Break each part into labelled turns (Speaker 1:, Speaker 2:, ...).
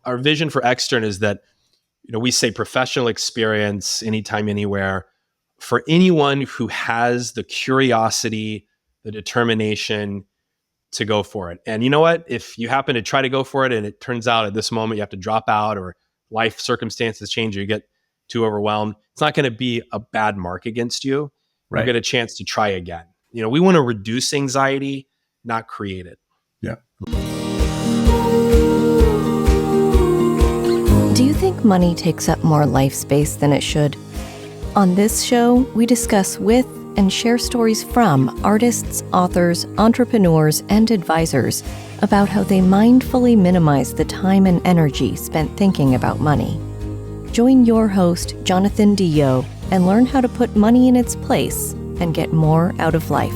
Speaker 1: our vision for Extern is that, we say professional experience anytime, anywhere for anyone who has the curiosity, the determination to go for it. And you know what? If you happen to try to go for it and it turns out at this moment you have to drop out or life circumstances change or you get too overwhelmed, it's not going to be a bad mark against you.
Speaker 2: Right.
Speaker 1: You get a chance to try again. We want to reduce anxiety, not create it.
Speaker 2: Yeah.
Speaker 3: Do you think money takes up more life space than it should? On this show, we discuss with and share stories from artists, authors, entrepreneurs, and advisors about how they mindfully minimize the time and energy spent thinking about money. Join your host, Jonathan Dio, and learn how to put money in its place and get more out of life.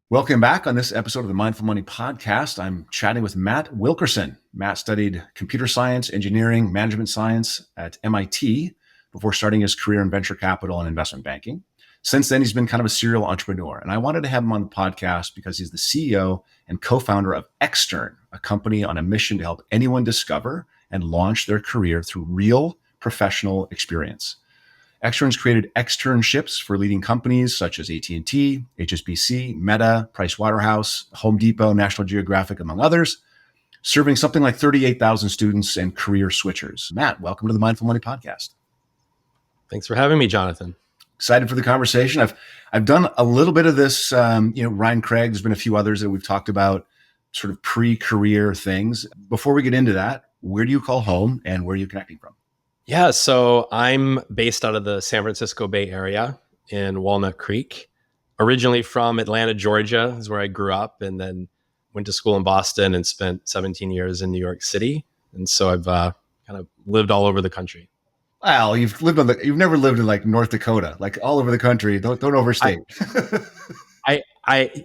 Speaker 2: Welcome back on this episode of the Mindful Money Podcast. I'm chatting with Matt Wilkerson. Matt studied computer science, engineering, management science at MIT before starting his career in venture capital and investment banking. Since then, he's been kind of a serial entrepreneur. And I wanted to have him on the podcast because he's the CEO and co-founder of Extern, a company on a mission to help anyone discover and launch their career through real professional experience. Extern's created externships for leading companies such as AT&T, HSBC, Meta, Pricewaterhouse, Home Depot, National Geographic, among others, serving something like 38,000 students and career switchers. Matt, welcome to the Mindful Money Podcast.
Speaker 1: Thanks for having me, Jonathan.
Speaker 2: Excited for the conversation. I've done a little bit of this. Ryan Craig. There's been a few others that we've talked about, sort of pre-career things. Before we get into that, where do you call home, and where are you connecting from?
Speaker 1: Yeah, so I'm based out of the San Francisco Bay Area in Walnut Creek. Originally from Atlanta, Georgia is where I grew up, and then went to school in Boston and spent 17 years in New York City. And so I've kind of lived all over the country.
Speaker 2: Well, you've never lived in like North Dakota, like all over the country. Don't overstate.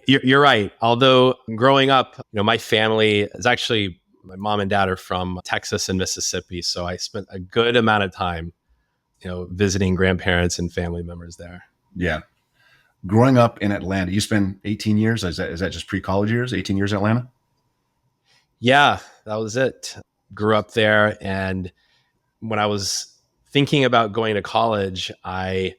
Speaker 1: You're right. Although growing up, my family is actually, my mom and dad are from Texas and Mississippi. So I spent a good amount of time, visiting grandparents and family members there.
Speaker 2: Yeah. Growing up in Atlanta, you spent 18 years. Is that just pre-college years, 18 years in Atlanta?
Speaker 1: Yeah, that was it. Grew up there. And when I was thinking about going to college, I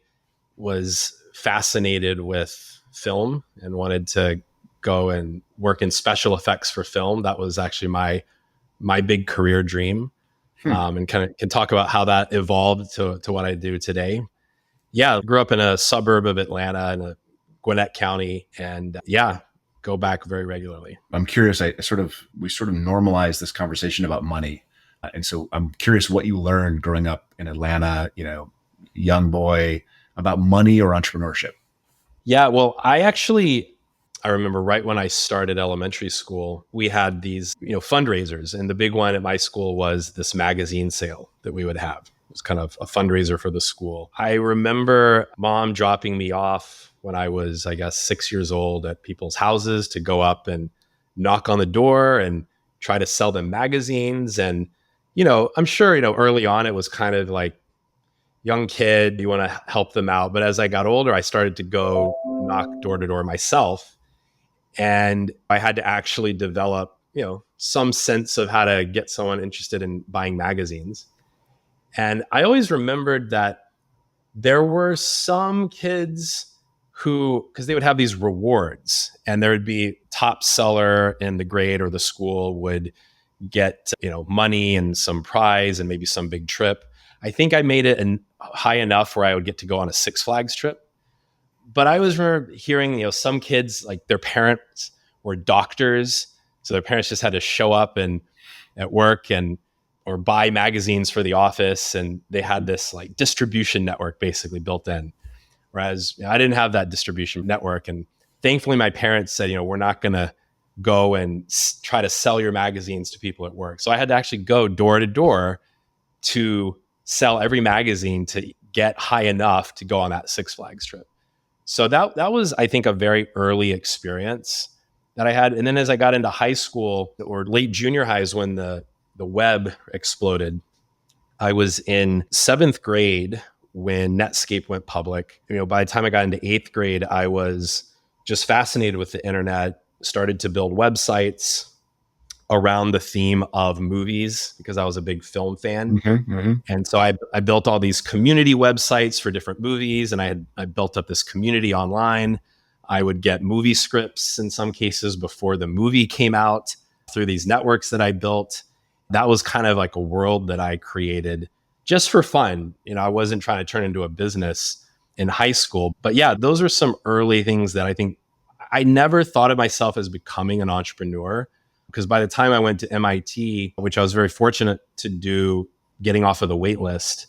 Speaker 1: was fascinated with film and wanted to go and work in special effects for film. That was actually my big career dream. And kind of can talk about how that evolved to what I do today. Yeah, grew up in a suburb of Atlanta in a Gwinnett County, and go back very regularly.
Speaker 2: I'm curious. We sort of normalized this conversation about money, and so I'm curious what you learned growing up in Atlanta. Young boy, about money or entrepreneurship.
Speaker 1: Yeah, well, I remember right when I started elementary school, we had these, fundraisers. And the big one at my school was this magazine sale that we would have. It was kind of a fundraiser for the school. I remember mom dropping me off when I was, 6 years old at people's houses to go up and knock on the door and try to sell them magazines. And, I'm sure, early on it was kind of like, young kid, you want to help them out. But as I got older, I started to go knock door to door myself. And I had to actually develop, some sense of how to get someone interested in buying magazines. And I always remembered that there were some kids who, because they would have these rewards, and there would be top seller in the grade or the school would get, money and some prize and maybe some big trip. I think I made it high enough where I would get to go on a Six Flags trip. But I was remember hearing, some kids, like their parents were doctors. So their parents just had to show up and at work or buy magazines for the office. And they had this like distribution network basically built in. Whereas I didn't have that distribution network. And thankfully my parents said, we're not going to go and try to sell your magazines to people at work. So I had to actually go door to door to sell every magazine to get high enough to go on that Six Flags trip. So that was, I think, a very early experience that I had. And then as I got into high school or late junior high is when the web exploded. I was in 7th grade when Netscape went public. By the time I got into 8th grade, I was just fascinated with the internet, started to build websites around the theme of movies because I was a big film fan. And so I built all these community websites for different movies, and I built up this community online. I would get movie scripts in some cases before the movie came out through these networks that I built. That was kind of like a world that I created just for fun. I wasn't trying to turn into a business in high school. But yeah, those are some early things that I think I never thought of myself as becoming an entrepreneur, because by the time I went to MIT, which I was very fortunate to do, getting off of the wait list,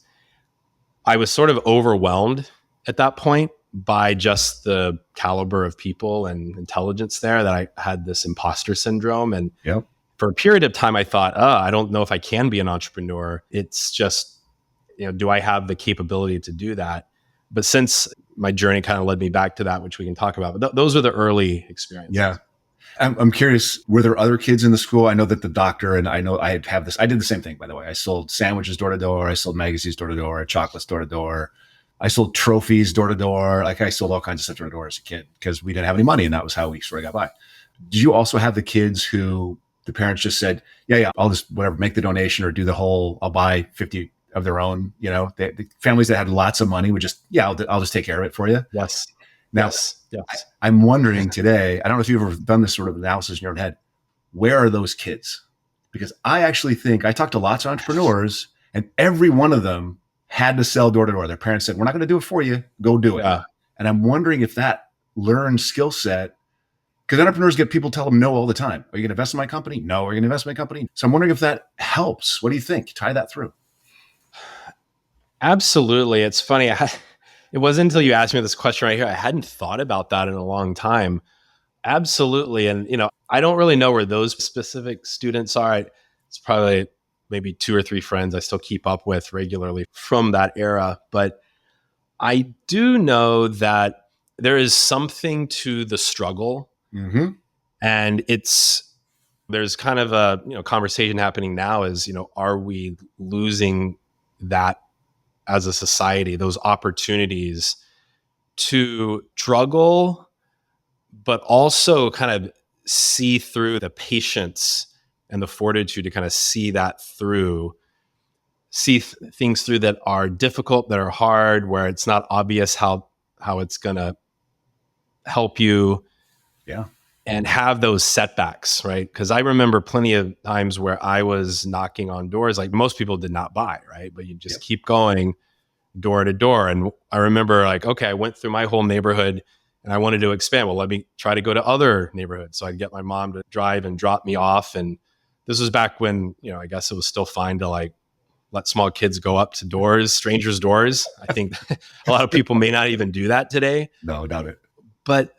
Speaker 1: I was sort of overwhelmed at that point by just the caliber of people and intelligence there, that I had this imposter syndrome. And for a period of time, I thought, I don't know if I can be an entrepreneur. It's just, do I have the capability to do that? But since my journey kind of led me back to that, which we can talk about, but those are the early experiences.
Speaker 2: Yeah. I'm curious, were there other kids in the school? I know that the doctor, and I know I have this, I did the same thing, by the way. I sold sandwiches door to door. I sold magazines door to door, chocolates door to door. I sold trophies door to door. Like, I sold all kinds of stuff door to door as a kid because we didn't have any money, and that was how we sort of got by. Did you also have the kids who the parents just said, yeah, I'll just whatever, make the donation or do the whole, I'll buy 50 of their own, the families that had lots of money would just, I'll just take care of it for you.
Speaker 1: Yes.
Speaker 2: Now,
Speaker 1: yes.
Speaker 2: I'm wondering today, I don't know if you've ever done this sort of analysis in your own head, where are those kids? Because I actually think I talked to lots of entrepreneurs, and every one of them had to sell door to door. Their parents said, we're not going to do it for you. Go do it.
Speaker 1: Yeah.
Speaker 2: And I'm wondering if that learned skill set, because entrepreneurs get people tell them no all the time. Are you going to invest in my company? No. Are you going to invest in my company? So I'm wondering if that helps. What do you think? Tie that through.
Speaker 1: Absolutely. It's funny. It wasn't until you asked me this question right here, I hadn't thought about that in a long time. Absolutely. And, I don't really know where those specific students are. It's probably maybe 2 or 3 friends I still keep up with regularly from that era. But I do know that there is something to the struggle.
Speaker 2: Mm-hmm.
Speaker 1: And there's kind of a conversation happening now is, are we losing that as a society, those opportunities to struggle, but also kind of see through the patience and the fortitude to kind of see that through, things through that are difficult, that are hard, where it's not obvious how it's going to help you.
Speaker 2: Yeah.
Speaker 1: And have those setbacks, right? Because I remember plenty of times where I was knocking on doors, like most people did not buy, right? But you just keep going door to door. And I remember okay, I went through my whole neighborhood and I wanted to expand. Well, let me try to go to other neighborhoods. So I'd get my mom to drive and drop me off. And this was back when, I guess it was still fine to let small kids go up to doors, strangers' doors. I think a lot of people may not even do that today.
Speaker 2: No, doubt it.
Speaker 1: But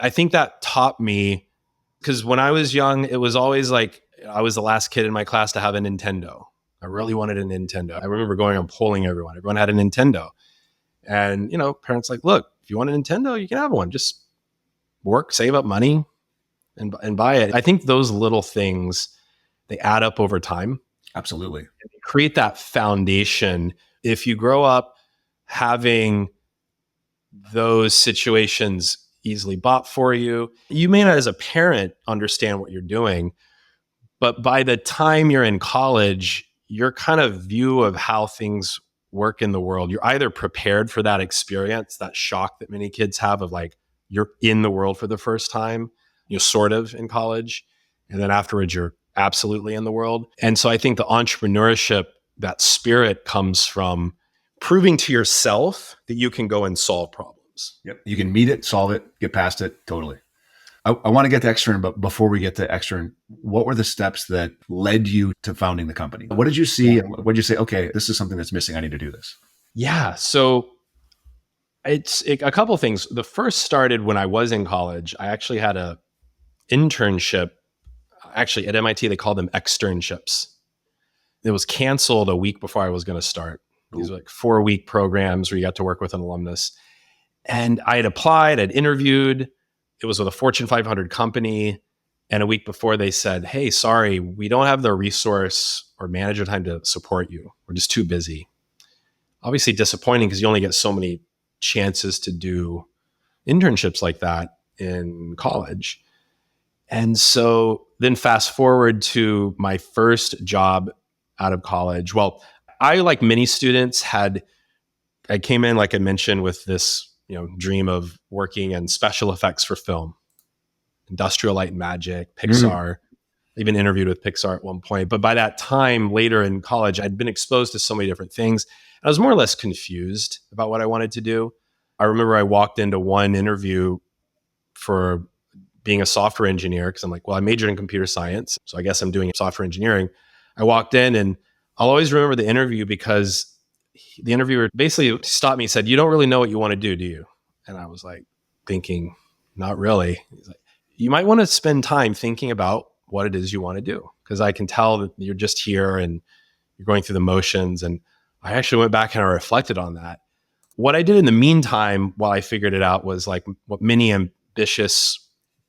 Speaker 1: I think that taught me, because when I was young, it was always I was the last kid in my class to have a Nintendo. I really wanted a Nintendo. I remember going and polling everyone. Everyone had a Nintendo. And, parents look, if you want a Nintendo, you can have one. Just work, save up money and buy it. I think those little things, they add up over time.
Speaker 2: Absolutely.
Speaker 1: Create that foundation. If you grow up having those situations easily bought for you, you may not as a parent understand what you're doing, but by the time you're in college, your kind of view of how things work in the world, you're either prepared for that experience, that shock that many kids have of you're in the world for the first time, sort of in college, and then afterwards you're absolutely in the world. And so I think the entrepreneurship, that spirit comes from proving to yourself that you can go and solve problems.
Speaker 2: Yep. You can meet it, solve it, get past it. Totally. I want to get to Extern, but before we get to Extern, what were the steps that led you to founding the company? What did you see? What did you say? Okay, this is something that's missing. I need to do this.
Speaker 1: Yeah. So it's a couple of things. The first started when I was in college. I actually had a internship. Actually, at MIT, they called them externships. It was canceled a week before I was going to start. These were 4-week programs where you got to work with an alumnus. And I had applied, I'd interviewed. It was with a Fortune 500 company. And a week before they said, hey, sorry, we don't have the resource or manager time to support you. We're just too busy. Obviously disappointing because you only get so many chances to do internships like that. in college. And so then fast forward to my first job out of college. Well, I, like many students, I came in, like I mentioned, with this, dream of working in special effects for film, Industrial Light and Magic, Pixar. I even interviewed with Pixar at one point. But by that time, later in college, I'd been exposed to so many different things. I was more or less confused about what I wanted to do. I remember I walked into one interview for being a software engineer because I'm like, well, I majored in computer science, so I guess I'm doing software engineering. I walked in, and I'll always remember the interview because the interviewer basically stopped me and said, "You don't really know what you want to do you?" And I was like thinking, not really. He's like, you might want to spend time thinking about what it is you want to do, because I can tell that you're just here and you're going through the motions. And I actually went back and I reflected on that. What I did in the meantime while I figured it out was like what many ambitious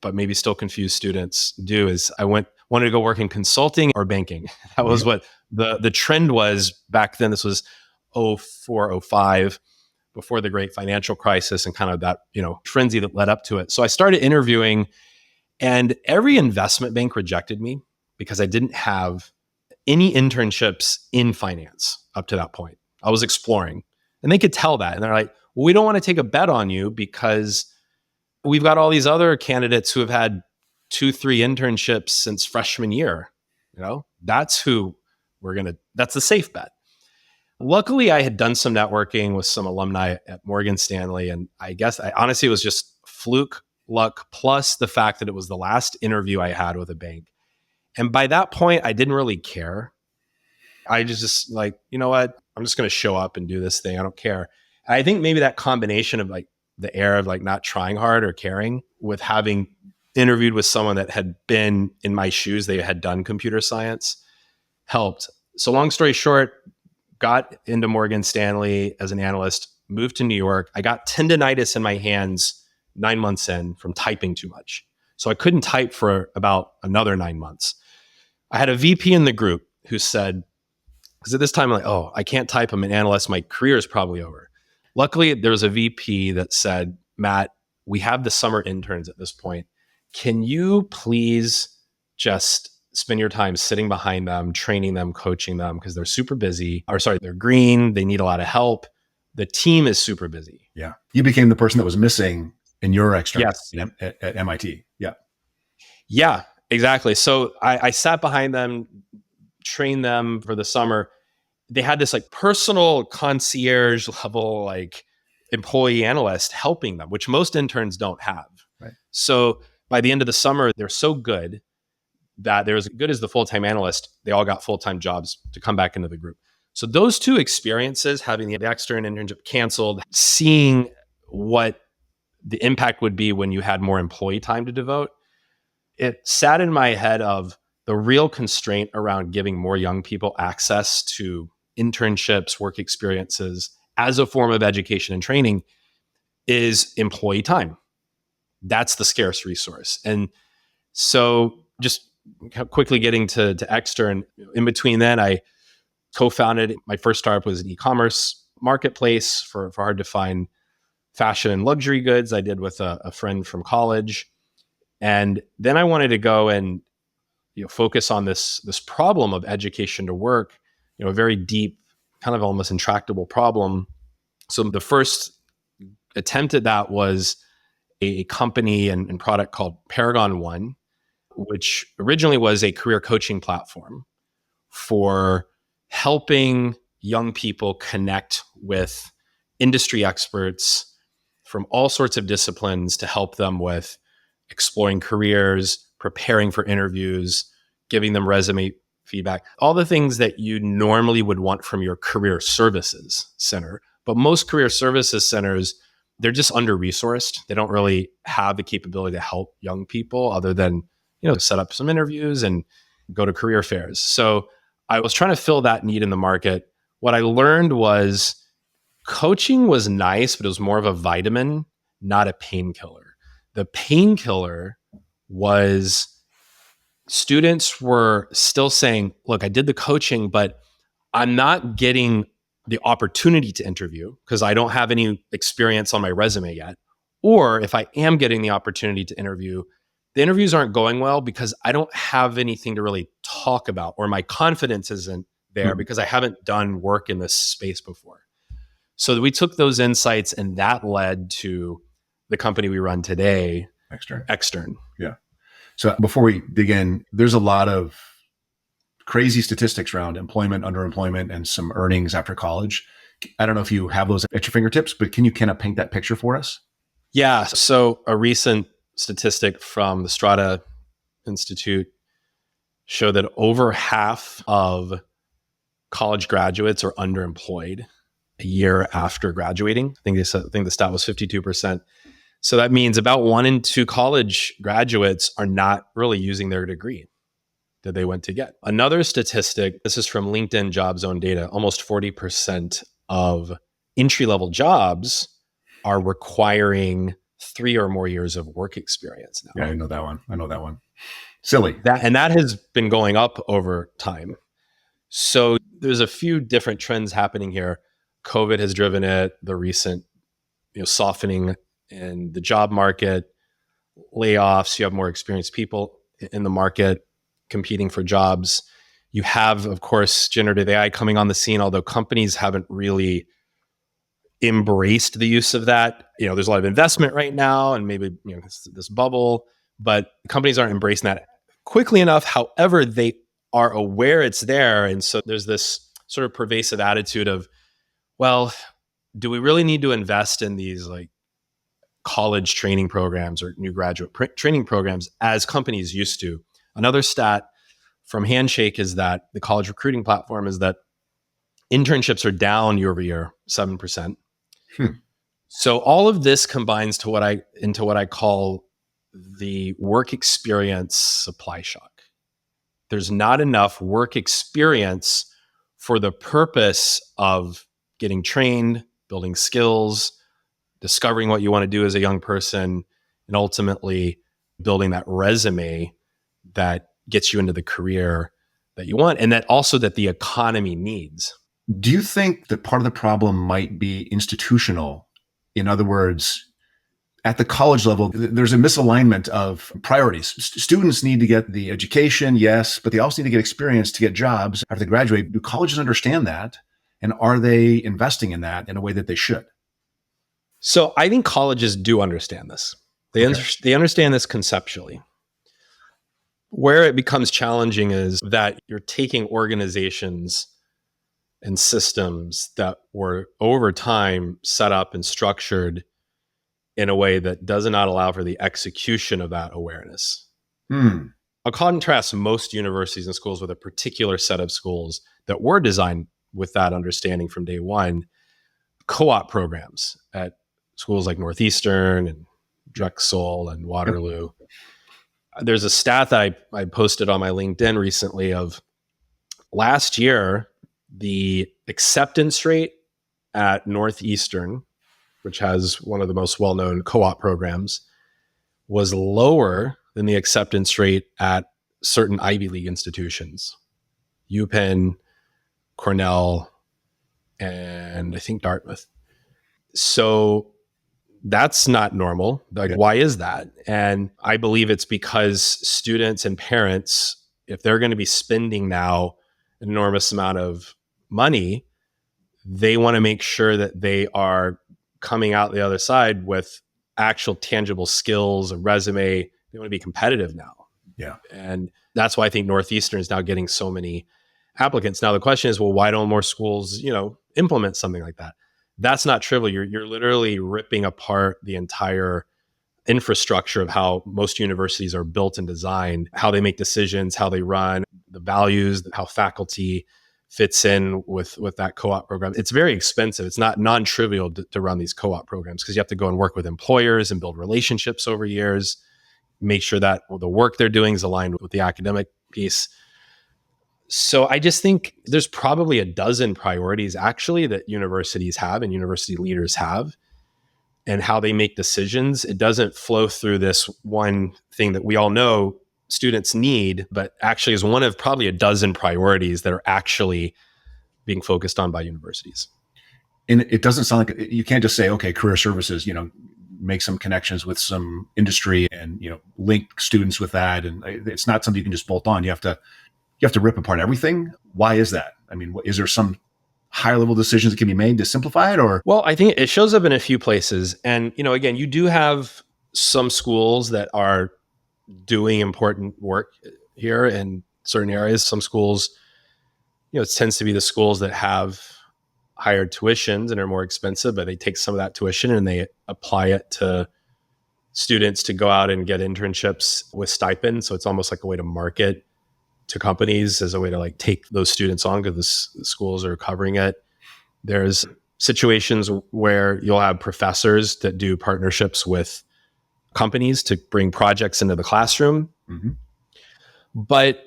Speaker 1: but maybe still confused students do, is I wanted to go work in consulting or banking. That was what the trend was back then. This was 04, 05, before the great financial crisis and kind of that, frenzy that led up to it. So I started interviewing, and every investment bank rejected me because I didn't have any internships in finance up to that point. I was exploring, and they could tell that. And they're like, well, we don't want to take a bet on you because we've got all these other candidates who have had 2-3 internships since freshman year. That's that's the safe bet. Luckily, I had done some networking with some alumni at Morgan Stanley. And I guess honestly, it was just fluke luck plus the fact that it was the last interview I had with a bank. And by that point, I didn't really care. I just like, you know what? I'm just going to show up and do this thing. I don't care. I think maybe that combination of like the air of like not trying hard or caring with having interviewed with someone that had been in my shoes, they had done computer science, helped. So long story short, got into Morgan Stanley as an analyst, moved to New York. I got tendonitis in my hands 9 months in from typing too much. So I couldn't type for about another 9 months. I had a VP in the group who said, because at this time I'm like, oh, I can't type. I'm an analyst. My career is probably over. Luckily, there was a VP that said, Matt, we have the summer interns at this point. Can you please just spend your time sitting behind them, training them, coaching them, because they're super busy. They're green. They need a lot of help. The team is super busy.
Speaker 2: Yeah. You became the person that was missing in your extern
Speaker 1: yes.
Speaker 2: at MIT. Yeah.
Speaker 1: Yeah, exactly. So I sat behind them, trained them for the summer. They had this like personal concierge level, like employee analyst helping them, which most interns don't have.
Speaker 2: Right.
Speaker 1: So by the end of the summer, they're so good that they're as good as the full-time analyst. They all got full-time jobs to come back into the group. So those two experiences, having the extern internship canceled, seeing what the impact would be when you had more employee time to devote, it sat in my head of the real constraint around giving more young people access to internships, work experiences as a form of education and training is employee time. That's the scarce resource. And so just quickly getting to Extern, in between then, I co-founded, my first startup was an e-commerce marketplace for hard to find fashion and luxury goods. I did with a friend from college. And then I wanted to go and focus on this problem of education to work, a very deep, kind of almost intractable problem. So the first attempt at that was a company and product called Paragon One, which originally was a career coaching platform for helping young people connect with industry experts from all sorts of disciplines to help them with exploring careers, preparing for interviews, giving them resume feedback, all the things that you normally would want from your career services center. But most career services centers, they're just under-resourced. They don't really have the capability to help young people other than, set up some interviews and go to career fairs. So I was trying to fill that need in the market. What I learned was coaching was nice, but it was more of a vitamin, not a painkiller. The painkiller was students were still saying, look, I did the coaching, but I'm not getting the opportunity to interview because I don't have any experience on my resume yet. Or if I am getting the opportunity to interview, the interviews aren't going well because I don't have anything to really talk about, or my confidence isn't there because I haven't done work in this space before. So we took those insights, and that led to the company we run today, Extern.
Speaker 2: Yeah. So before we dig in, there's a lot of crazy statistics around employment, underemployment, and some earnings after college. I don't know if you have those at your fingertips, but can you kind of paint that picture for us?
Speaker 1: Yeah. So a recent statistic from the Strata Institute showed that over half of college graduates are underemployed a year after graduating. I think the stat was 52%. So that means about 1 in 2 college graduates are not really using their degree that they went to get. Another statistic, this is from LinkedIn Job Zone data, almost 40% of entry-level jobs are requiring 3 or more years of work experience now.
Speaker 2: Yeah, I know that one. Silly.
Speaker 1: That has been going up over time. So there's a few different trends happening here. COVID has driven it, the recent softening in the job market, layoffs, you have more experienced people in the market competing for jobs. You have, of course, generative AI coming on the scene, although companies haven't really embraced the use of that. There's a lot of investment right now and maybe this bubble, but companies aren't embracing that quickly enough. However, they are aware it's there. And so there's this sort of pervasive attitude of, well, do we really need to invest in these like college training programs or new graduate training programs as companies used to? Another stat from Handshake is that the college recruiting platform is that internships are down year over year, 7%. So all of this combines into what I call the work experience supply shock. There's not enough work experience for the purpose of getting trained, building skills, discovering what you want to do as a young person, and ultimately building that resume that gets you into the career that you want and that the economy needs.
Speaker 2: Do you think that part of the problem might be institutional? In other words, at the college level, there's a misalignment of priorities. Students need to get the education, yes, but they also need to get experience to get jobs after they graduate. Do colleges understand that? And are they investing in that in a way that they should?
Speaker 1: So I think colleges do understand this. They understand this conceptually. Where it becomes challenging is that you're taking organizations and systems that were over time set up and structured in a way that does not allow for the execution of that awareness. I'll contrast most universities and schools with a particular set of schools that were designed with that understanding from day one. Co-op programs at schools like Northeastern and Drexel and Waterloo. There's a stat that I posted on my LinkedIn recently of last year, the acceptance rate at Northeastern, which has one of the most well-known co-op programs, was lower than the acceptance rate at certain Ivy League institutions, UPenn, Cornell, and I think Dartmouth. So that's not normal. Why is that? And I believe it's because students and parents, if they're going to be spending now an enormous amount of money, they want to make sure that they are coming out the other side with actual tangible skills, a resume. They want to be competitive now.
Speaker 2: Yeah.
Speaker 1: And that's why I think Northeastern is now getting so many applicants. Now the question is, well, why don't more schools, implement something like that? That's not trivial. You're literally ripping apart the entire infrastructure of how most universities are built and designed, how they make decisions, how they run, the values, how faculty fits in with that co-op program. It's very expensive. It's not non-trivial to run these co-op programs because you have to go and work with employers and build relationships over years, make sure that the work they're doing is aligned with the academic piece. So I just think there's probably a dozen priorities actually that universities have and university leaders have, and how they make decisions. It doesn't flow through this one thing that we all know students need, but actually is one of probably a dozen priorities that are actually being focused on by universities.
Speaker 2: And it doesn't sound like you can't just say, okay, career services, make some connections with some industry and, link students with that. And it's not something you can just bolt on. You have to rip apart everything. Why is that? I mean, is there some higher level decisions that can be made to simplify it, or?
Speaker 1: Well, I think it shows up in a few places. And, again, you do have some schools that are doing important work here in certain areas. Some schools, it tends to be the schools that have higher tuitions and are more expensive, but they take some of that tuition and they apply it to students to go out and get internships with stipends. So it's almost like a way to market to companies as a way to like take those students on because the schools are covering it. There's situations where you'll have professors that do partnerships with companies to bring projects into the classroom.
Speaker 2: Mm-hmm.
Speaker 1: But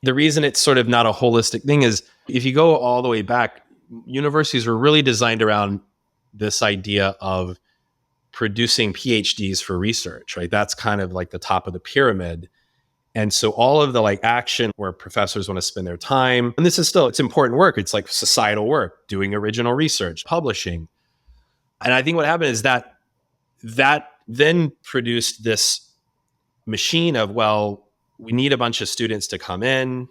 Speaker 1: the reason it's sort of not a holistic thing is if you go all the way back, universities were really designed around this idea of producing PhDs for research, right? That's kind of like the top of the pyramid. And so all of the like action where professors want to spend their time, and this is still, it's important work. It's like societal work, doing original research, publishing. And I think what happened is that then produced this machine of, well, we need a bunch of students to come in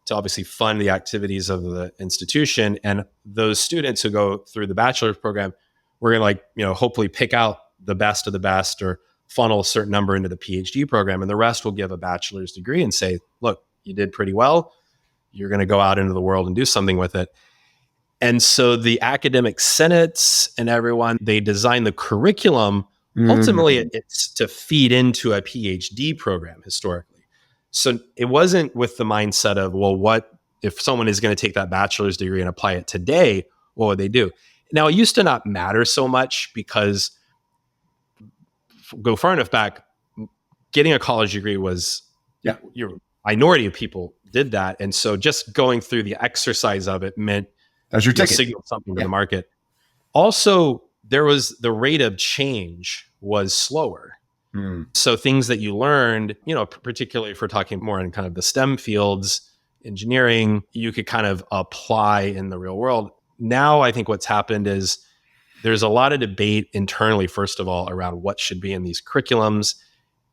Speaker 1: to obviously fund the activities of the institution. And those students who go through the bachelor's program, we're going to hopefully pick out the best of the best or funnel a certain number into the PhD program. And the rest will give a bachelor's degree and say, look, you did pretty well. You're going to go out into the world and do something with it. And so the academic senates and everyone, they design the curriculum. Ultimately, it's to feed into a PhD program historically. So it wasn't with the mindset of, well, what if someone is going to take that bachelor's degree and apply it today, what would they do? Now, it used to not matter so much because go far enough back, getting a college degree was, your minority of people did that. And so just going through the exercise of it meant
Speaker 2: that's your ticket.
Speaker 1: Signal something to the market. Also, there was the rate of change was slower. So things that you learned, particularly if we're talking more in kind of the STEM fields, engineering, you could kind of apply in the real world. Now, I think what's happened is there's a lot of debate internally, first of all, around what should be in these curriculums.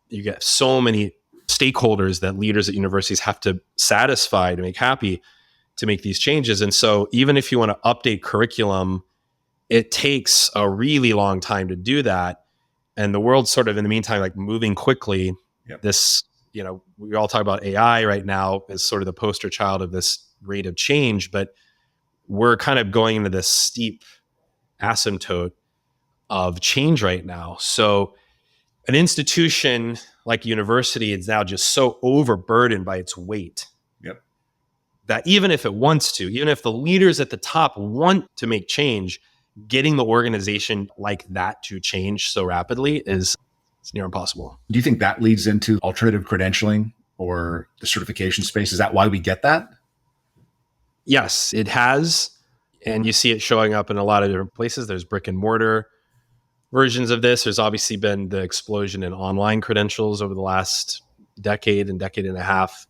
Speaker 1: You get so many stakeholders that leaders at universities have to satisfy to make happy to make these changes. And so even if you want to update curriculum, it takes a really long time to do that. And the world's sort of in the meantime, like moving quickly.
Speaker 2: Yep.
Speaker 1: This, we all talk about AI right now as sort of the poster child of this rate of change, but we're kind of going into this steep asymptote of change right now. So an institution like a university is now just so overburdened by its weight that even if it wants to, even if the leaders at the top want to make change, getting the organization like that to change so rapidly it's near impossible.
Speaker 2: Do you think that leads into alternative credentialing or the certification space? Is that why we get that?
Speaker 1: Yes, it has. And you see it showing up in a lot of different places. There's brick and mortar versions of this. There's obviously been the explosion in online credentials over the last decade and a half.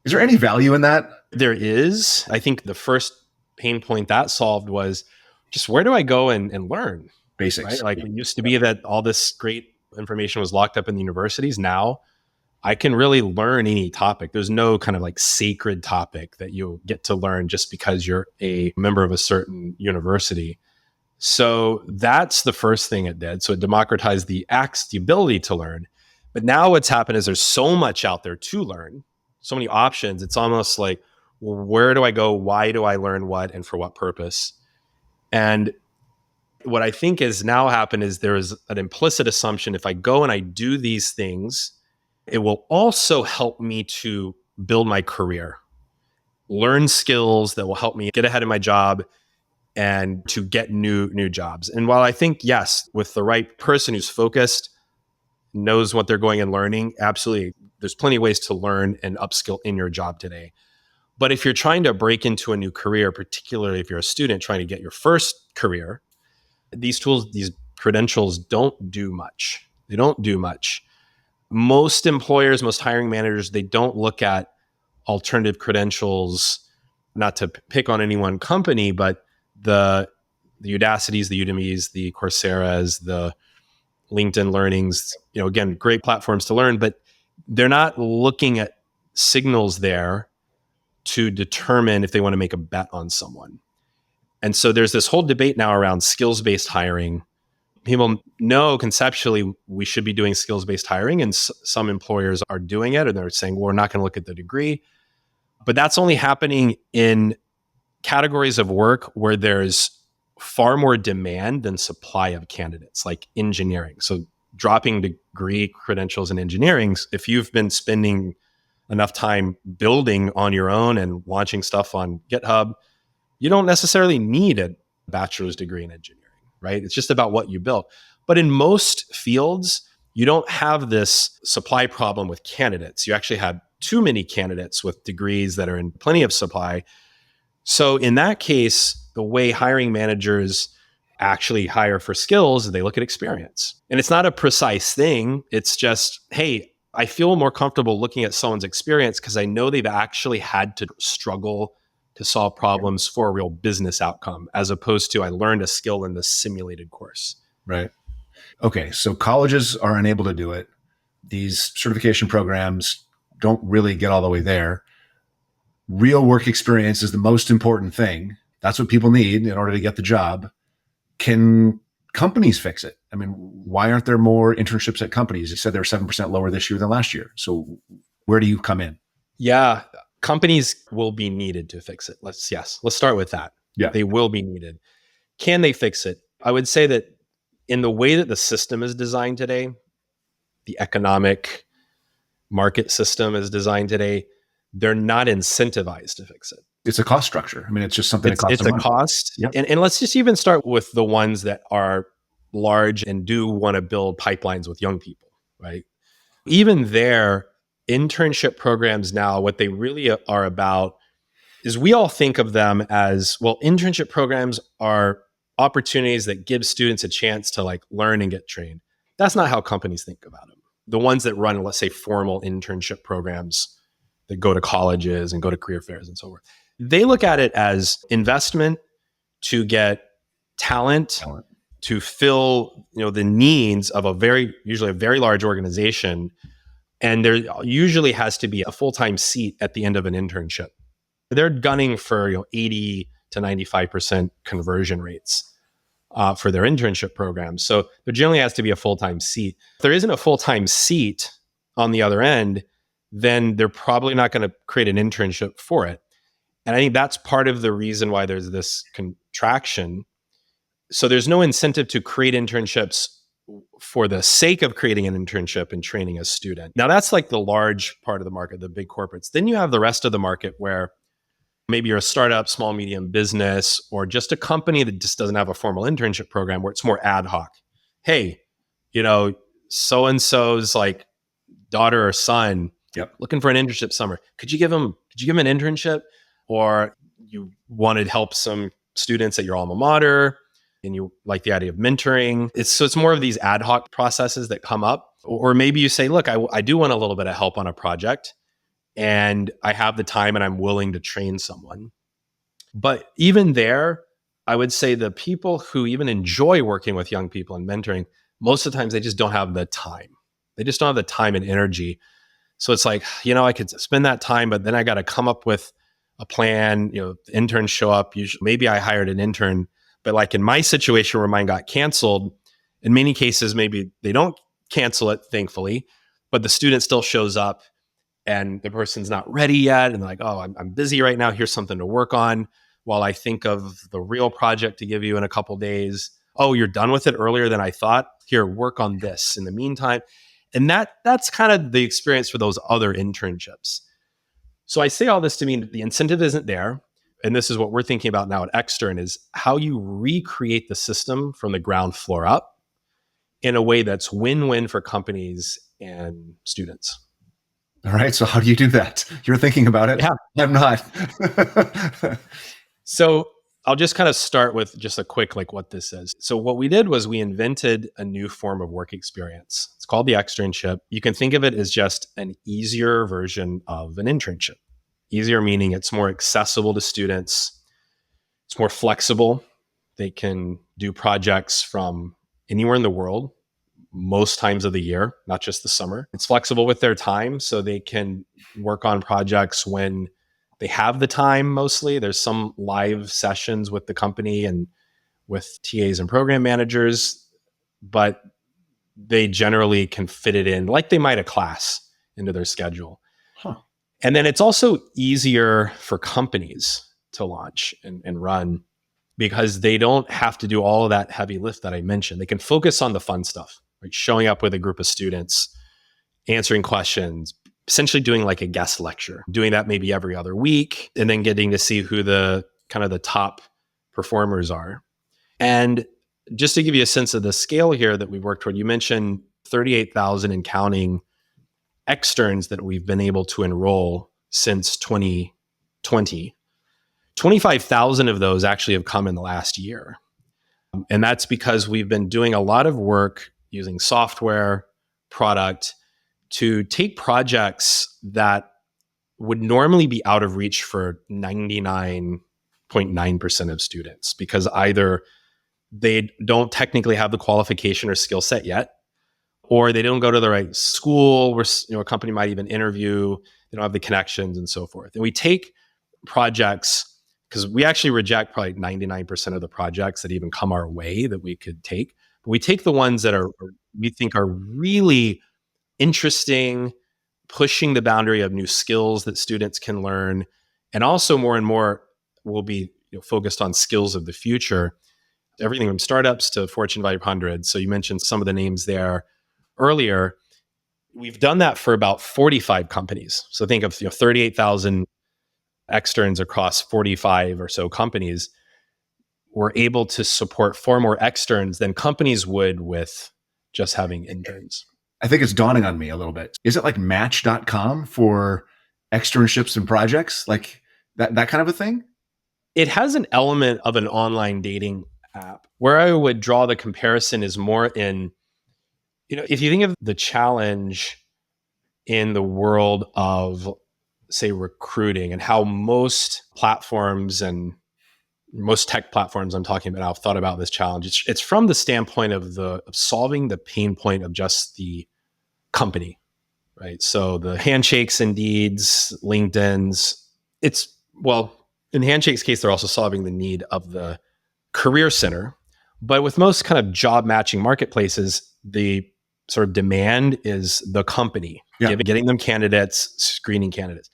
Speaker 2: Is there any value in that?
Speaker 1: There is. I think the first pain point that solved was just where do I go and learn?
Speaker 2: Basics.
Speaker 1: Right? Like it used to be that all this great information was locked up in the universities. Now I can really learn any topic. There's no kind of like sacred topic that you get to learn just because you're a member of a certain university. So that's the first thing it did. So it democratized the ability to learn. But now what's happened is there's so much out there to learn, so many options. It's almost like, well, where do I go? Why do I learn what and for what purpose? And what I think has now happened is there is an implicit assumption if I go and I do these things, it will also help me to build my career, learn skills that will help me get ahead of my job and to get new jobs. And while I think, yes, with the right person who's focused, knows what they're going and learning, absolutely, there's plenty of ways to learn and upskill in your job today. But if you're trying to break into a new career, particularly if you're a student trying to get your first career, these tools, these credentials don't do much. They don't do much. Most employers, most hiring managers, they don't look at alternative credentials, not to pick on any one company, but the Udacities, the Udemys, the Coursera's, the LinkedIn Learnings, again, great platforms to learn, but they're not looking at signals there to determine if they want to make a bet on someone. And so there's this whole debate now around skills-based hiring. People know conceptually we should be doing skills-based hiring, and some employers are doing it, and they're saying, well, we're not going to look at the degree. But that's only happening in categories of work where there's far more demand than supply of candidates, like engineering. So dropping degree credentials in engineering, if you've been spending enough time building on your own and launching stuff on GitHub, you don't necessarily need a bachelor's degree in engineering, right? It's just about what you built. But in most fields, you don't have this supply problem with candidates. You actually have too many candidates with degrees that are in plenty of supply. So in that case, the way hiring managers actually hire for skills is they look at experience. And it's not a precise thing. It's just, hey, I feel more comfortable looking at someone's experience because I know they've actually had to struggle to solve problems for a real business outcome, as opposed to I learned a skill in the simulated course.
Speaker 2: Right. Okay. So colleges are unable to do it. These certification programs don't really get all the way there. Real work experience is the most important thing. That's what people need in order to get the job. Can companies fix it? I mean, why aren't there more internships at companies? You said they're 7% lower this year than last year. So where do you come in?
Speaker 1: Yeah, companies will be needed to fix it. Let's start with that.
Speaker 2: Yeah.
Speaker 1: They will be needed. Can they fix it? I would say that in the way that the system is designed today, the economic market system is designed today, they're not incentivized to fix it.
Speaker 2: It's a cost structure. I mean, it's just something that costs
Speaker 1: It's a
Speaker 2: money.
Speaker 1: cost.
Speaker 2: Yep.
Speaker 1: And let's just even start with the ones that are large and do want to build pipelines with young people, right? Even there, internship programs now, what they really are about is we all think of them as, well, internship programs are opportunities that give students a chance to like learn and get trained. That's not how companies think about them. The ones that run, let's say, formal internship programs that go to colleges and go to career fairs and so forth, they look at it as investment to get talent. To fill the needs of usually a very large organization. And there usually has to be a full-time seat at the end of an internship. They're gunning for 80 to 95% conversion rates for their internship programs. So there generally has to be a full-time seat. If there isn't a full-time seat on the other end, then they're probably not going to create an internship for it. And I think that's part of the reason why there's this contraction. So there's no incentive to create internships for the sake of creating an internship and training a student. Now that's like the large part of the market, the big corporates. Then you have the rest of the market where maybe you're a startup, small, medium business, or just a company that just doesn't have a formal internship program where it's more ad hoc. Hey, so-and-so's like daughter or son, looking for an internship summer. Could you give him an internship? Or you wanted help some students at your alma mater, and you like the idea of mentoring. It's more of these ad hoc processes that come up. Or maybe you say, look, I do want a little bit of help on a project and I have the time and I'm willing to train someone. But even there, I would say the people who even enjoy working with young people and mentoring, most of the times they just don't have the time. They just don't have the time and energy. So it's like, I could spend that time, but then I got to come up with a plan. Interns show up. Usually, maybe I hired an intern. But like in my situation where mine got canceled, in many cases, maybe they don't cancel it, thankfully, but the student still shows up and the person's not ready yet. And they're like, oh, I'm busy right now. Here's something to work on while I think of the real project to give you in a couple days. Oh, you're done with it earlier than I thought. Here, work on this in the meantime. And that's kind of the experience for those other internships. So I say all this to mean the incentive isn't there. And this is what we're thinking about now at Extern, is how you recreate the system from the ground floor up in a way that's win-win for companies and students.
Speaker 2: All right. So how do you do that? You're thinking about it.
Speaker 1: Yeah.
Speaker 2: I'm not.
Speaker 1: So I'll just kind of start with just a quick, what this is. So what we did was we invented a new form of work experience. It's called the externship. You can think of it as just an easier version of an internship. Easier meaning it's more accessible to students. It's more flexible. They can do projects from anywhere in the world. most times of the year, not just the summer. It's flexible with their time, so they can work on projects when they have the time mostly. There's some live sessions with the company and with TAs and program managers, but they generally can fit it in like they might a class into their schedule.
Speaker 2: Huh.
Speaker 1: And then it's also easier for companies to launch and run because they don't have to do all of that heavy lift that I mentioned. They can focus on the fun stuff, like showing up with a group of students, answering questions, essentially doing like a guest lecture, doing that maybe every other week, and then getting to see who the kind of the top performers are. And just to give you a sense of the scale here that we've worked toward, you mentioned 38,000 and counting externs that we've been able to enroll since 2020. 25,000 of those actually have come in the last year. And that's because we've been doing a lot of work using software, product to take projects that would normally be out of reach for 99.9% of students because either they don't technically have the qualification or skill set yet, or they don't go to the right school where a company might even interview, they don't have the connections and so forth. And we take projects, because we actually reject probably 99% of the projects that even come our way that we could take. But we take the ones that we think are really interesting, pushing the boundary of new skills that students can learn, and also more and more will be focused on skills of the future. Everything from startups to Fortune 500. So you mentioned some of the names there earlier. We've done that for about 45 companies. So think of 38,000 externs across 45 or so companies. We're able to support far more externs than companies would with just having interns.
Speaker 2: I think it's dawning on me a little bit. Is it like Match.com for externships and projects? Like that kind of a thing?
Speaker 1: It has an element of an online dating app. Where I would draw the comparison is more in, if you think of the challenge in the world of, say, recruiting and how most platforms and most tech platforms I'm talking about have thought about this challenge. It's from the standpoint of solving the pain point of just the company, right? So the Handshakes, Indeeds, LinkedIn's, in Handshake's case, they're also solving the need of the career center. But with most kind of job matching marketplaces, the sort of demand is the company, getting them candidates, screening candidates.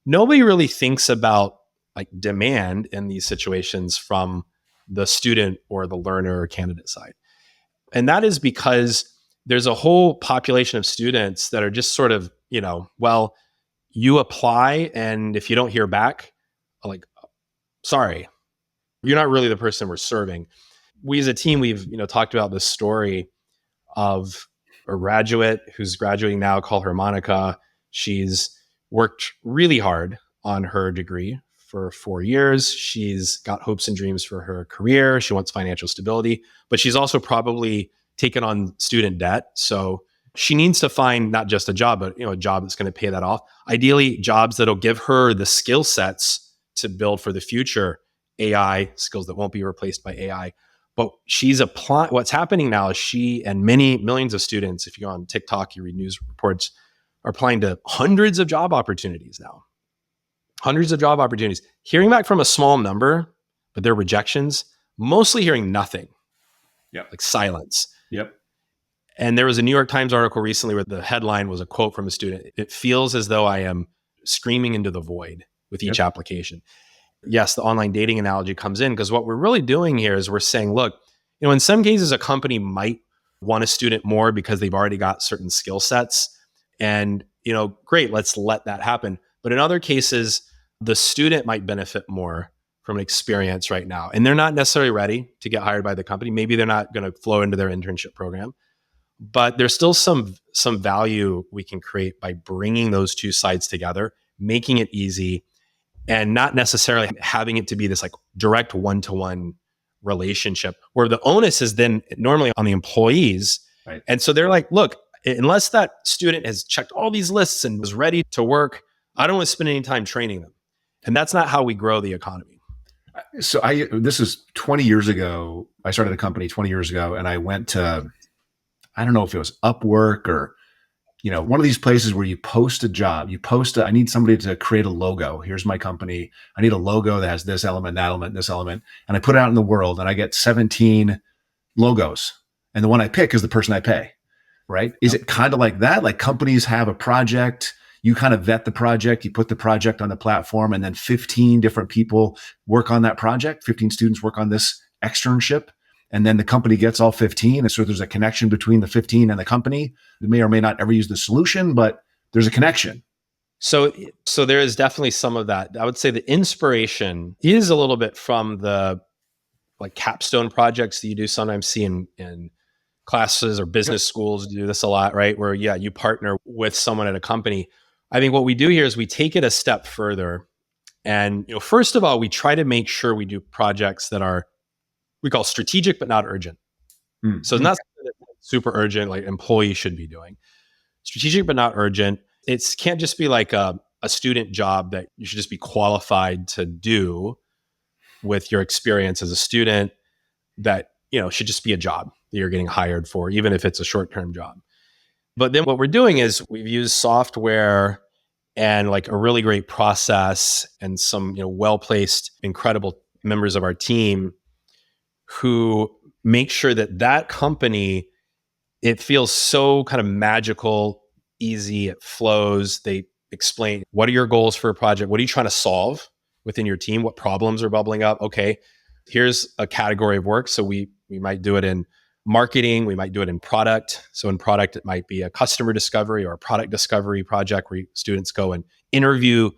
Speaker 1: Nobody really thinks about like demand in these situations from the student or the learner or candidate side. And that is because there's a whole population of students that are just sort of, you apply and if you don't hear back, like, sorry, you're not really the person we're serving. We as a team, we've, talked about this story of a graduate who's graduating now, call her Monica. She's worked really hard on her degree for 4 years. She's got hopes and dreams for her career. She wants financial stability, but she's also probably taken on student debt. So she needs to find not just a job, but a job that's going to pay that off. Ideally, jobs that'll give her the skill sets to build for the future, AI skills that won't be replaced by AI. But she's applying. What's happening now is she and many millions of students, if you go on TikTok, you read news reports, are applying to hundreds of job opportunities now. Hundreds of job opportunities. Hearing back from a small number, but their rejections, mostly hearing nothing.
Speaker 2: Yep.
Speaker 1: Like silence.
Speaker 2: Yep.
Speaker 1: And there was a New York Times article recently where the headline was a quote from a student. It feels as though I am screaming into the void with each application. Yes, the online dating analogy comes in because what we're really doing here is we're saying, look, in some cases, a company might want a student more because they've already got certain skill sets. And, great, let's let that happen. But in other cases, the student might benefit more from an experience right now. And they're not necessarily ready to get hired by the company. Maybe they're not going to flow into their internship program. But there's still some value we can create by bringing those two sides together, making it easy, and not necessarily having it to be this like direct one-to-one relationship where the onus is then normally on the employees.
Speaker 2: Right.
Speaker 1: And so they're like, look, unless that student has checked all these lists and was ready to work, I don't want to spend any time training them. And that's not how we grow the economy.
Speaker 2: So this is 20 years ago. I started a company 20 years ago and I went to I don't know if it was Upwork or, one of these places where you post a job, I need somebody to create a logo. Here's my company. I need a logo that has this element, that element, this element. And I put it out in the world and I get 17 logos. And the one I pick is the person I pay, right? Is it kind of like that? Like companies have a project, you kind of vet the project, you put the project on the platform, and then 15 different people work on that project. 15 students work on this externship. And then the company gets all 15. And so there's a connection between the 15 and the company. They may or may not ever use the solution, but there's a connection.
Speaker 1: So there is definitely some of that. I would say the inspiration is a little bit from the like capstone projects that you do sometimes see in classes or business schools do this a lot, right? Where, you partner with someone at a company. I think what we do here is we take it a step further. And, first of all, we try to make sure we do projects that are, we call strategic, but not urgent. So it's not something that's super urgent, like employees should be doing. Strategic, but not urgent. It can't just be like a student job that you should just be qualified to do with your experience as a student. That, should just be a job that you're getting hired for, even if it's a short-term job. But then what we're doing is we've used software and like a really great process and some, well-placed, incredible members of our team who make sure that company, it feels so kind of magical, easy, it flows. They explain, what are your goals for a project? What are you trying to solve within your team? What problems are bubbling up? Okay, here's a category of work. So we might do it in marketing. We might do it in product. So in product, it might be a customer discovery or a product discovery project where students go and interview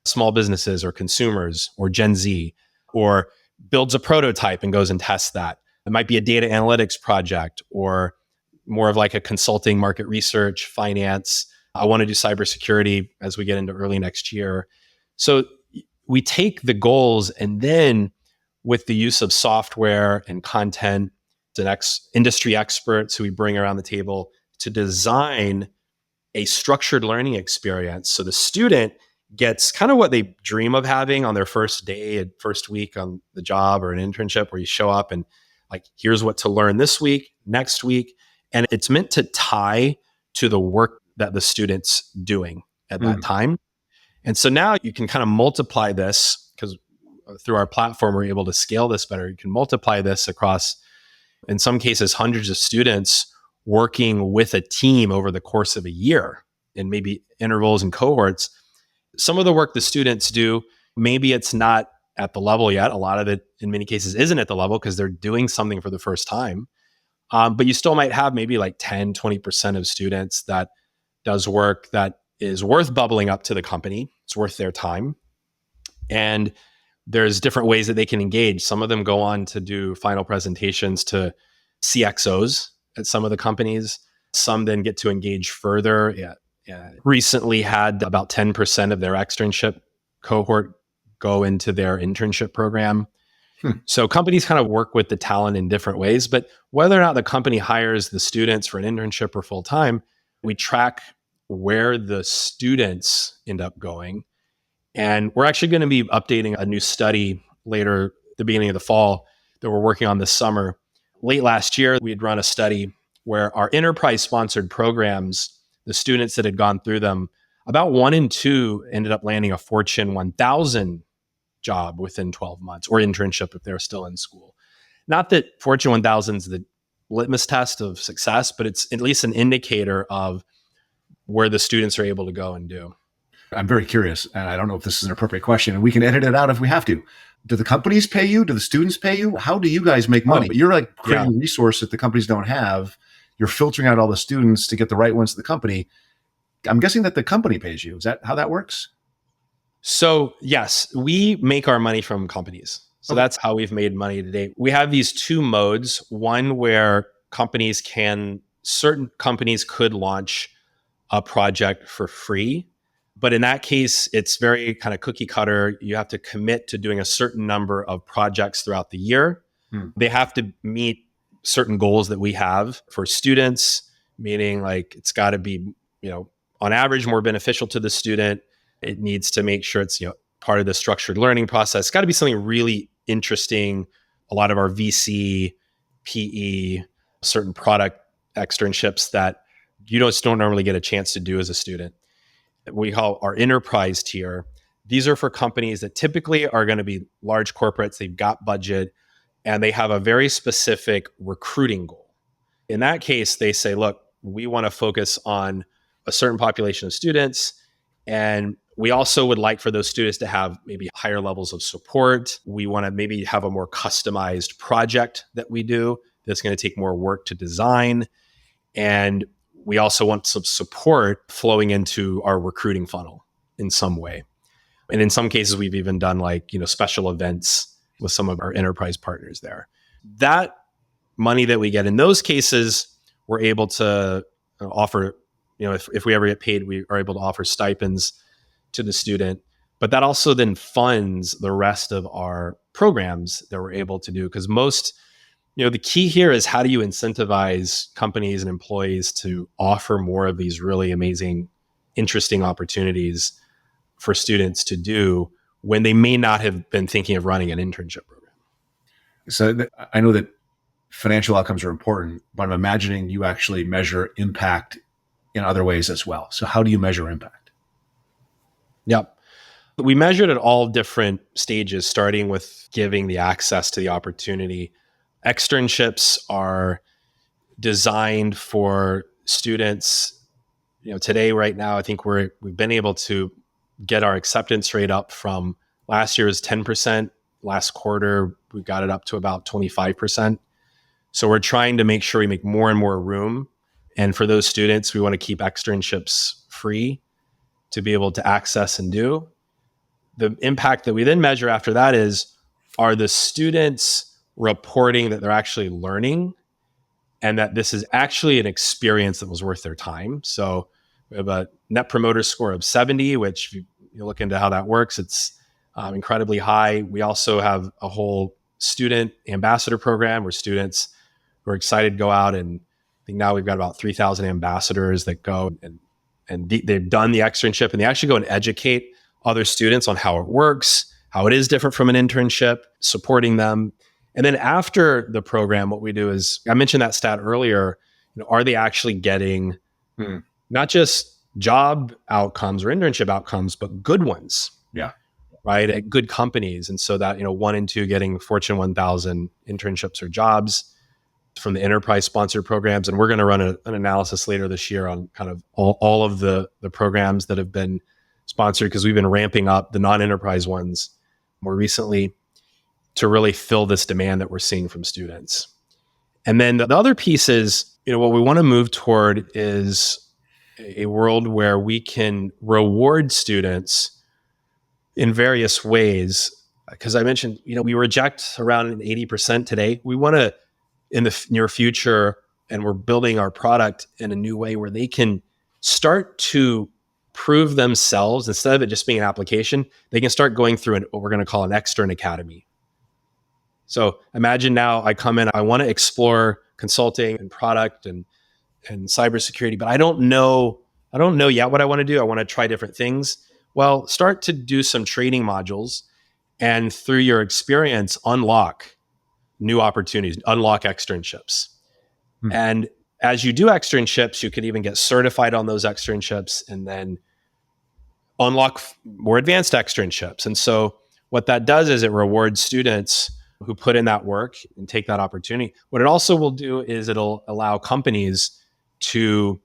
Speaker 1: small businesses or consumers or Gen Z, or builds a prototype and goes and tests that. It might be a data analytics project or more of like a consulting, market research, finance. I want to do cybersecurity as we get into early next year. So we take the goals, and then with the use of software and content and industry experts who we bring around the table to design a structured learning experience. So the student gets kind of what they dream of having on their first day, first week on the job or an internship, where you show up and like, here's what to learn this week, next week. And it's meant to tie to the work that the student's doing at that time. And so now you can kind of multiply this, because through our platform, we're able to scale this better. You can multiply this across, in some cases, hundreds of students working with a team over the course of a year in maybe intervals and cohorts. Some of the work the students do, maybe it's not at the level yet. A lot of it, in many cases, isn't at the level because they're doing something for the first time. But you still might have maybe like 10, 20% of students that does work that is worth bubbling up to the company. It's worth their time. And there's different ways that they can engage. Some of them go on to do final presentations to CXOs at some of the companies. Some then get to engage further. Recently had about 10% of their externship cohort go into their internship program. So companies kind of work with the talent in different ways, but whether or not the company hires the students for an internship or full time, we track where the students end up going. And we're actually going to be updating a new study later, the beginning of the fall, that we're working on this summer. Late last year, we had run a study where our enterprise sponsored programs, the students that had gone through them, about 1 in 2 ended up landing a Fortune 1000 job within 12 months, or internship if they're still in school. Not that Fortune 1000 is the litmus test of success, but it's at least an indicator of where the students are able to go and do.
Speaker 2: I'm very curious, and I don't know if this is an appropriate question, and we can edit it out if we have to. Do the companies pay you? Do the students pay you? How do you guys make money? You're like creating a resource that the companies don't have. You're filtering out all the students to get the right ones to the company. I'm guessing that the company pays you. Is that how that works?
Speaker 1: So yes, we make our money from companies. So that's how we've made money today. We have these two modes. One where certain companies could launch a project for free. But in that case, it's very kind of cookie cutter. You have to commit to doing a certain number of projects throughout the year. They have to meet certain goals that we have for students, meaning like it's got to be, on average, more beneficial to the student. It needs to make sure it's, part of the structured learning process. It's got to be something really interesting. A lot of our VC, PE, certain product externships that you just don't normally get a chance to do as a student. We call our enterprise tier. These are for companies that typically are going to be large corporates. They've got budget and they have a very specific recruiting goal. In that case, they say, look, we want to focus on a certain population of students. And we also would like for those students to have maybe higher levels of support. We want to maybe have a more customized project that we do that's going to take more work to design. And we also want some support flowing into our recruiting funnel in some way. And in some cases, we've even done special events with some of our enterprise partners there. That money that we get in those cases, we're able to offer, if we ever get paid, we are able to offer stipends to the student. But that also then funds the rest of our programs that we're able to do. Because the key here is how do you incentivize companies and employees to offer more of these really amazing, interesting opportunities for students to do when they may not have been thinking of running an internship program.
Speaker 2: So I know that financial outcomes are important, but I'm imagining you actually measure impact in other ways as well. So how do you measure impact?
Speaker 1: Yep. We measured at all different stages, starting with giving the access to the opportunity. Externships are designed for students. Today, right now, I think we've been able to get our acceptance rate up from last year's 10%. Last quarter, we got it up to about 25%. So we're trying to make sure we make more and more room. And for those students, we want to keep externships free to be able to access and do. The impact that we then measure after that is, are the students reporting that they're actually learning and that this is actually an experience that was worth their time? So we have a net promoter score of 70, which if you look into how that works, it's incredibly high. We also have a whole student ambassador program where students who are excited to go out, and I think now we've got about 3,000 ambassadors that go and they've done the externship and they actually go and educate other students on how it works, how it is different from an internship, supporting them. And then after the program, what we do is, I mentioned that stat earlier, are they actually getting not just job outcomes or internship outcomes, but good ones?
Speaker 2: Yeah.
Speaker 1: Right. At good companies. And so that, 1 in 2 getting Fortune 1000 internships or jobs from the enterprise sponsored programs. And we're going to run an analysis later this year on kind of all of the programs that have been sponsored, because we've been ramping up the non-enterprise ones more recently to really fill this demand that we're seeing from students. And then the other piece is, what we want to move toward is a world where we can reward students in various ways. Because I mentioned, we reject around 80% today. We want to, in the near future, and we're building our product in a new way where they can start to prove themselves. Instead of it just being an application, they can start going through what we're going to call an Extern academy. So imagine now I come in, I want to explore consulting and product and cybersecurity, but I don't know yet what I want to do. I want to try different things. Well, start to do some training modules, and through your experience, unlock new opportunities, unlock externships. And as you do externships, you could even get certified on those externships and then unlock more advanced externships. And so what that does is it rewards students who put in that work and take that opportunity. What it also will do is it'll allow companies to,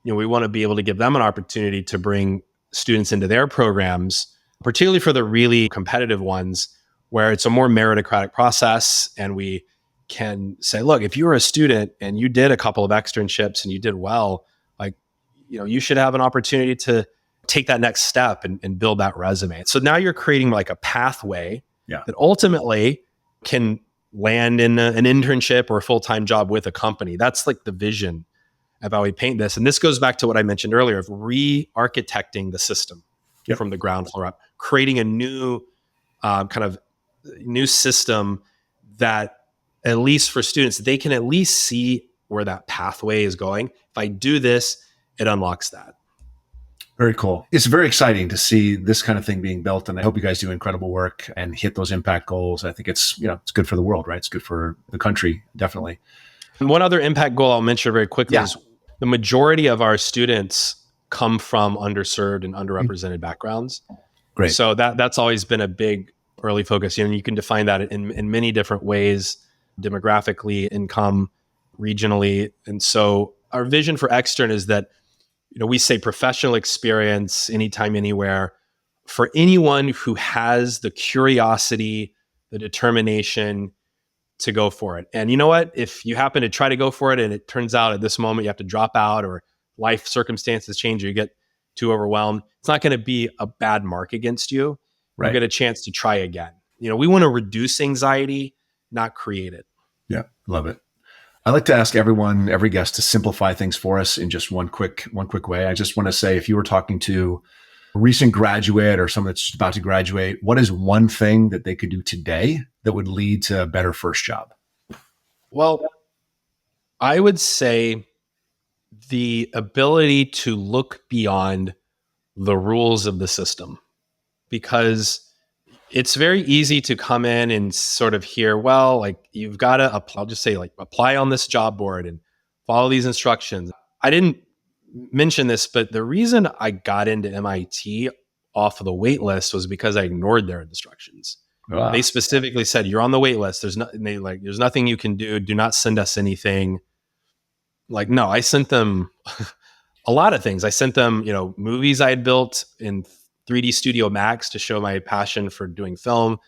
Speaker 1: we want to be able to give them an opportunity to bring students into their programs, particularly for the really competitive ones where it's a more meritocratic process. And we can say, look, if you were a student and you did a couple of externships and you did well, you should have an opportunity to take that next step and build that resume. So now you're creating like a pathway that ultimately can land in an internship or a full-time job with a company. That's like the vision of how we paint this. And this goes back to what I mentioned earlier of re-architecting the system from the ground floor up, creating a new new system that, at least for students, they can at least see where that pathway is going. If I do this, it unlocks that.
Speaker 2: Very cool. It's very exciting to see this kind of thing being built. And I hope you guys do incredible work and hit those impact goals. I think it's, it's good for the world, right? It's good for the country, definitely.
Speaker 1: And one other impact goal I'll mention very quickly
Speaker 2: Yeah.
Speaker 1: is the majority of our students come from underserved and underrepresented backgrounds.
Speaker 2: Great.
Speaker 1: So that's always been a big early focus. You can define that in many different ways, demographically, income, regionally. And so our vision for Extern is that, we say professional experience anytime, anywhere, for anyone who has the curiosity, the determination to go for it. And you know what? If you happen to try to go for it and it turns out at this moment you have to drop out or life circumstances change or you get too overwhelmed, it's not going to be a bad mark against you.
Speaker 2: Right.
Speaker 1: You get a chance to try again. We want to reduce anxiety, not create it.
Speaker 2: Yeah, love it. I like to ask every guest to simplify things for us in just one quick way. I just want to say, if you were talking to a recent graduate or someone that's about to graduate, what is one thing that they could do today that would lead to a better first job?
Speaker 1: Well, I would say the ability to look beyond the rules of the system, because it's very easy to come in and sort of hear, well, like you've got to apply, I'll just say like apply on this job board and follow these instructions. I didn't mention this, but the reason I got into MIT off of the wait list was because I ignored their instructions.
Speaker 2: Wow.
Speaker 1: They specifically said, you're on the wait list. There's nothing you can do. Do not send us anything. Like, no, I sent them a lot of things. I sent them, movies I had built in 3D Studio Max to show my passion for doing film,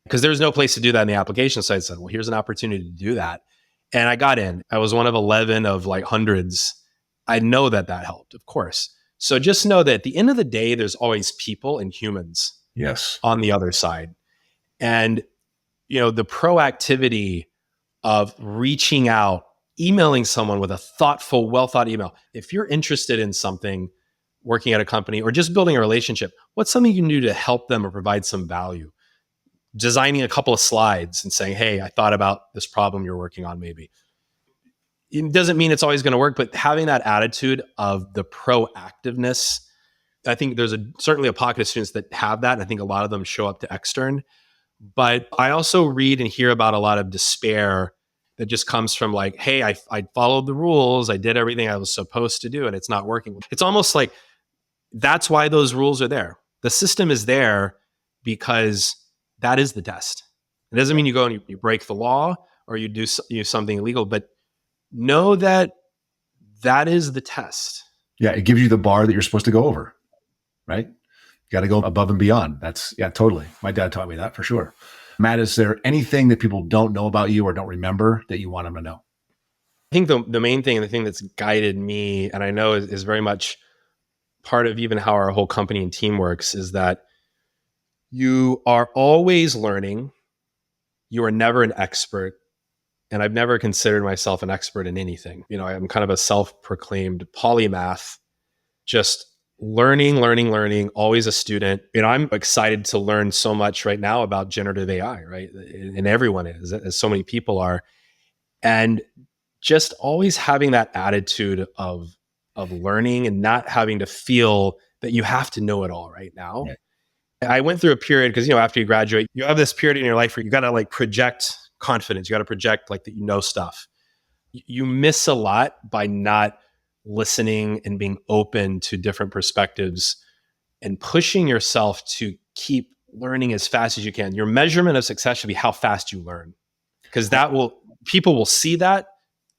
Speaker 1: because there's no place to do that in the application. So I said, well, here's an opportunity to do that. And I got in. I was one of 11 of like hundreds. I know that helped, of course. So just know that at the end of the day, there's always people and humans on the other side. And, the proactivity of reaching out, emailing someone with a thoughtful, well-thought email. If you're interested in something, working at a company or just building a relationship, what's something you can do to help them or provide some value? Designing a couple of slides and saying, hey, I thought about this problem you're working on maybe. It doesn't mean it's always going to work, but having that attitude of the proactiveness, I think there's certainly a pocket of students that have that. And I think a lot of them show up to Extern. But I also read and hear about a lot of despair that just comes from like, hey, I followed the rules. I did everything I was supposed to do and it's not working. It's almost like that's why those rules are there. The system is there because that is the test. It doesn't mean you go and you break the law or you do something illegal, but know that is the test.
Speaker 2: Yeah, it gives you the bar that you're supposed to go over, right? You got to go above and beyond. Totally. My dad taught me that for sure. Matt, is there anything that people don't know about you or don't remember that you want them to know?
Speaker 1: I think the main thing, and the thing that's guided me, and I know is very much part of even how our whole company and team works, is that you are always learning. You are never an expert. And I've never considered myself an expert in anything. I'm kind of a self-proclaimed polymath, just learning, always a student. I'm excited to learn so much right now about generative AI, right? And everyone is, as so many people are. And just always having that attitude of learning and not having to feel that you have to know it all right now. Yeah. I went through a period because, after you graduate, you have this period in your life where you got to like project confidence. You got to project like that you know stuff. You miss a lot by not listening and being open to different perspectives and pushing yourself to keep learning as fast as you can. Your measurement of success should be how fast you learn, because people will see that.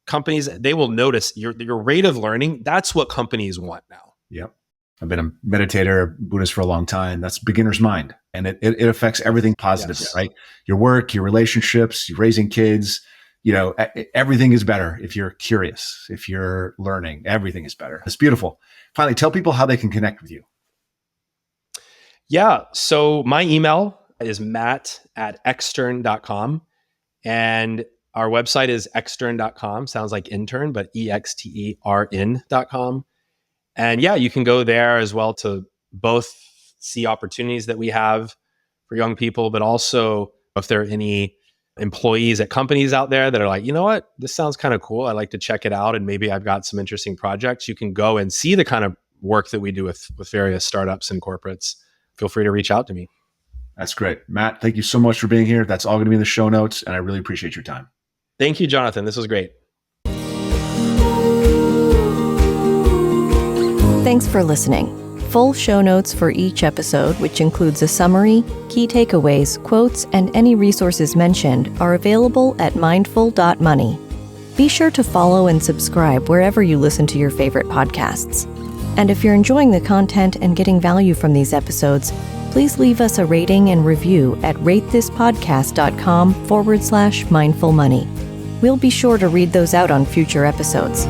Speaker 1: Companies, they will notice your rate of learning. That's what companies want now.
Speaker 2: Yep. I've been a meditator, Buddhist for a long time. That's beginner's mind. And it affects everything positively, right? Your work, your relationships, you're raising kids, everything is better if you're curious, if you're learning, everything is better. It's beautiful. Finally, tell people how they can connect with you.
Speaker 1: Yeah. So my email is matt@extern.com. And our website is extern.com. Sounds like intern, but extern.com. And yeah, you can go there as well to both see opportunities that we have for young people, but also if there are any employees at companies out there that are like, you know what, this sounds kind of cool. I'd like to check it out. And maybe I've got some interesting projects. You can go and see the kind of work that we do with various startups and corporates. Feel free to reach out to me.
Speaker 2: That's great. Matt, thank you so much for being here. That's all going to be in the show notes. And I really appreciate your time.
Speaker 1: Thank you, Jonathan. This was great.
Speaker 3: Thanks for listening. Full show notes for each episode, which includes a summary, key takeaways, quotes, and any resources mentioned, are available at mindful.money. Be sure to follow and subscribe wherever you listen to your favorite podcasts. And if you're enjoying the content and getting value from these episodes, please leave us a rating and review at ratethispodcast.com/mindfulmoney. We'll be sure to read those out on future episodes.